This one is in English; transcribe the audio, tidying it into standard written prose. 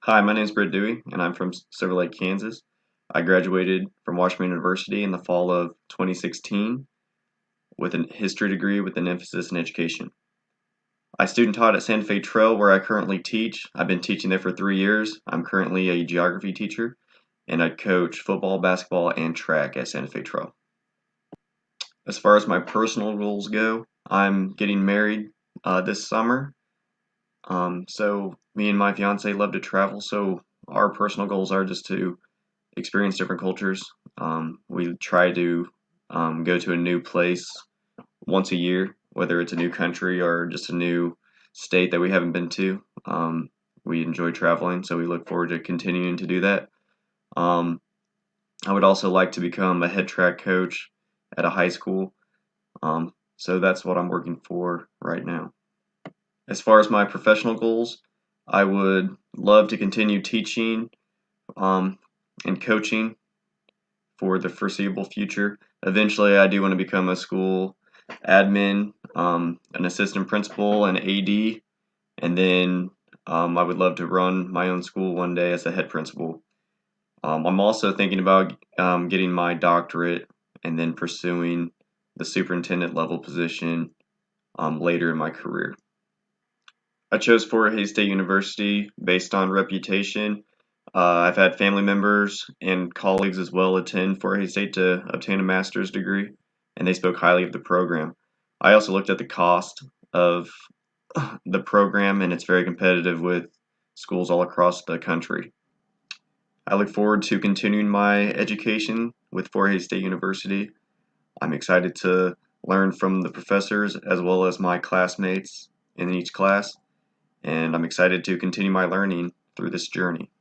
Hi, my name is Britt Dewey, and I'm from Silver Lake, Kansas. I graduated from Washburn University in the fall of 2016 with a history degree with an emphasis in education. I student taught at Santa Fe Trail, where I currently teach. I've been teaching there for 3 years. I'm currently a geography teacher, and I coach football, basketball, and track at Santa Fe Trail. As far as my personal goals go, I'm getting married this summer. So me and my fiance love to travel, so our personal goals are just to experience different cultures. We try to go to a new place once a year, whether it's a new country or just a new state that we haven't been to. We enjoy traveling, so we look forward to continuing to do that. Um, I would also like to become a head track coach at a high school. So that's what I'm working for right now. As far as my professional goals, I would love to continue teaching um, and coaching for the foreseeable future. Eventually, I do want to become a school admin, an assistant principal, an AD, and then I would love to run my own school one day as a head principal. I'm also thinking about getting my doctorate and then pursuing the superintendent level position later in my career. I chose Fort Hays State University based on reputation. I've had family members and colleagues as well attend Fort Hays State to obtain a master's degree, and they spoke highly of the program. I also looked at the cost of the program, and it's very competitive with schools all across the country. I look forward to continuing my education with Fort Hays State University. I'm excited to learn from the professors as well as my classmates in each class, and I'm excited to continue my learning through this journey.